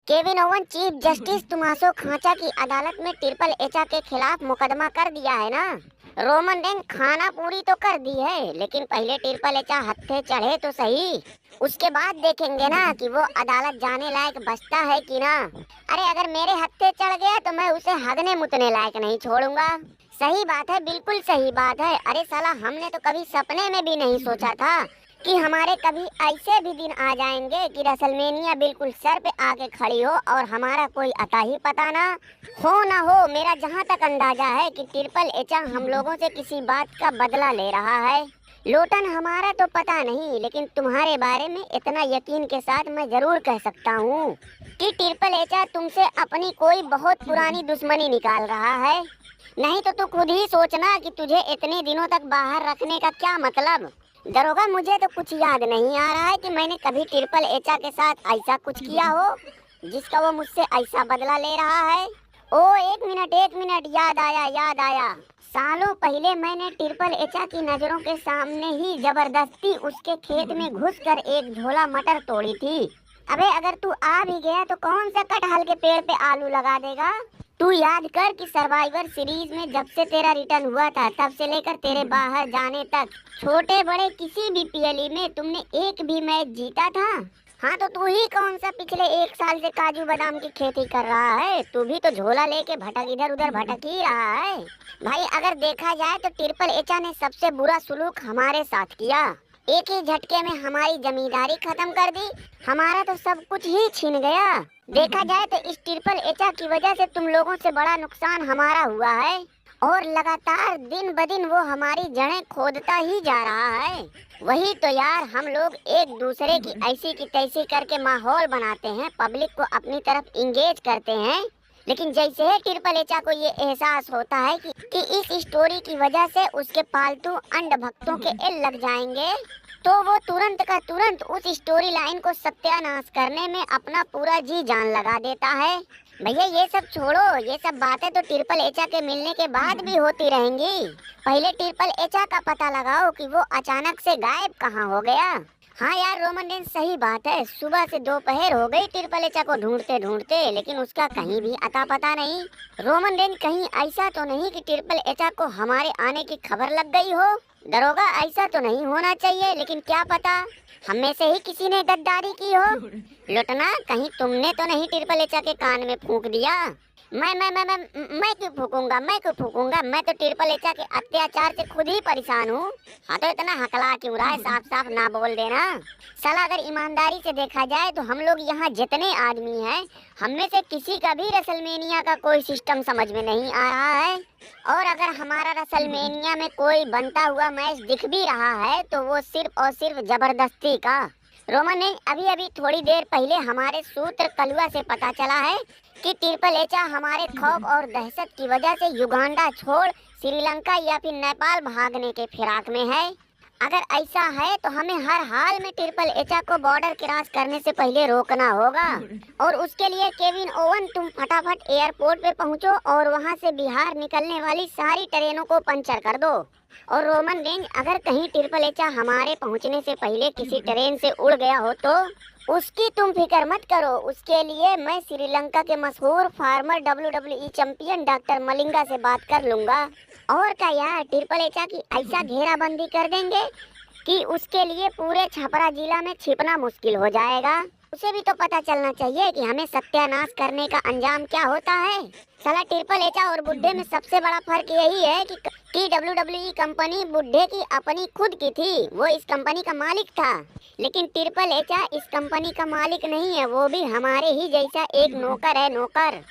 Kevin oven chief justice तुमासो खांचा की अदालत में ट्रिपल एचा के खिलाफ मुकदमा कर दिया है ना। रोमन रेंज खाना पूरी तो कर दी है, लेकिन पहले ट्रिपल एचा हत्थे चढ़े तो सही। उसके बाद देखेंगे ना कि वो अदालत जाने लायक बचता है कि ना। अरे अगर मेरे हत्थे चढ़ गया तो मैं उसे हगने मुतने लायक नहीं छोड़ूंगा। सही बात है, बिल्कुल सही बात है। अरे साला, हमने तो कभी सपने में भी नहीं सोचा था कि हमारे कभी ऐसे भी दिन आ जाएंगे कि रेसलमेनिया बिल्कुल सर पे आके खड़ी हो और हमारा कोई अता ही पता ना हो। मेरा जहां तक अंदाजा है कि ट्रिपल एचा हम लोगों से किसी बात का बदला ले रहा है। लोटन, हमारा तो पता नहीं, लेकिन तुम्हारे बारे में इतना यकीन के साथ मैं जरूर कह सकता हूँ कि ट्रिपल एचा तुमसे अपनी कोई बहुत पुरानी दुश्मनी निकाल रहा है। नहीं तो तू खुद ही सोचना कि तुझे इतने दिनों तक बाहर रखने का क्या मतलब। दरोगा, मुझे तो कुछ याद नहीं आ रहा है कि मैंने कभी ट्रिपल एचा के साथ ऐसा कुछ किया हो जिसका वो मुझसे ऐसा बदला ले रहा है। ओ एक मिनट, याद आया। सालों पहले मैंने ट्रिपल एचा की नजरों के सामने ही जबरदस्ती उसके खेत में घुसकर एक झोला मटर तोड़ी थी। अबे अगर तू आ भी गया तो कौन सा कटहल के पेड़ पे आलू लगा देगा। तू याद कर कि सर्वाइवर सीरीज में जब से तेरा रिटर्न हुआ था तब से लेकर तेरे बाहर जाने तक छोटे बड़े किसी भी पीएलई में तुमने एक भी मैच जीता था। हाँ तो तू ही कौन सा पिछले 1 साल से काजू बादाम की खेती कर रहा है। तू भी तो झोला लेके भटक इधर उधर भटक ही रहा है। भाई अगर देखा जाए तो ट्रिपल एचा ने सबसे बुरा सुलूक हमारे साथ किया। एक ही झटके में हमारी जमींदारी खत्म कर दी, हमारा तो सब कुछ ही छिन गया। देखा जाए तो इस ट्रिपल एचा की वजह से तुम लोगों से बड़ा नुकसान हमारा हुआ है और लगातार दिन ब दिन वो हमारी जड़ें खोदता ही जा रहा है। वही तो यार, हम लोग एक दूसरे की ऐसी की तैसी करके माहौल बनाते हैं, पब्लिक को अपनी तरफ इंगेज करते हैं, लेकिन जैसे ही ट्रिपल एचा को ये एहसास होता है कि इस स्टोरी की वजह से उसके पालतू अंड भक्तों के एल लग जाएंगे, तो वो तुरंत का तुरंत उस स्टोरी लाइन को सत्यानाश करने में अपना पूरा जी जान लगा देता है। भैया ये सब छोड़ो, ये सब बातें तो ट्रिपल एचा के मिलने के बाद भी होती रहेंगी। पहले ट्रिपल एचा का पता लगाओ कि वो अचानक से गायब कहाँ हो गया। हाँ यार रोमन रेंज, सही बात है, सुबह से दोपहर हो गई ट्रिपल एचा को ढूंढते ढूंढते, लेकिन उसका कहीं भी अता पता नहीं। रोमन रेंज, कहीं ऐसा तो नहीं कि ट्रिपल एचा को हमारे आने की खबर लग गई हो। दरोगा, ऐसा तो नहीं होना चाहिए, लेकिन क्या पता हम में से ही किसी ने गद्दारी की हो। लुटना, कहीं तुमने तो नहीं ट्रिपल एचा के कान में फूंक दिया। मैं क्यों फूकूंगा। मैं तो ट्रिपल एचा के अत्याचार से खुद ही परेशान हूँ। हाँ तो इतना हकला क्यों रहा है, साफ साफ ना बोल देना। साला अगर ईमानदारी से देखा जाए तो हम लोग यहाँ जितने आदमी हैं, हम में से किसी का भी रेसलमेनिया का कोई सिस्टम समझ में नहीं आ रहा है। और अगर हमारा रेसलमेनिया में कोई बनता हुआ मैच दिख भी रहा है तो वो सिर्फ और सिर्फ जबरदस्ती का। रोमन ने अभी थोड़ी देर पहले हमारे सूत्र कलुआ से पता चला है कि ट्रिपल एचा हमारे खौफ और दहशत की वजह से युगांडा छोड़ श्रीलंका या फिर नेपाल भागने के फिराक में है। अगर ऐसा है तो हमें हर हाल में ट्रिपल एचा को बॉर्डर क्रॉस करने से पहले रोकना होगा। और उसके लिए केविन ओवन, तुम फटाफट एयरपोर्ट पे पहुंचो और वहां से बिहार निकलने वाली सारी ट्रेनों को पंचर कर दो। और रोमन रेंज, अगर कहीं ट्रिपल एचा हमारे पहुंचने से पहले किसी ट्रेन से उड़ गया हो तो उसकी तुम फिक्र मत करो। उसके लिए मैं श्रीलंका के मशहूर farmer WWE champion doctor Malinga से बात कर लूंगा। और क्या यार, ट्रिपल एचा की ऐसा घेराबंदी कर देंगे कि उसके लिए पूरे छपरा जिला में छिपना मुश्किल हो जाएगा। उसे भी तो पता चलना चाहिए कि हमें सत्यानाश करने का अंजाम क्या होता है। साला ट्रिपल एचा और बुड्ढे में सबसे बड़ा फर्क यही है कि WWE कंपनी बुड्ढे की अपनी खुद की थी, वो इस कंपनी का मालिक था, लेकिन ट्रिपल एचा इस कंपनी का मालिक नहीं है, वो भी हमारे ही जैसा एक नौकर है, नौकर।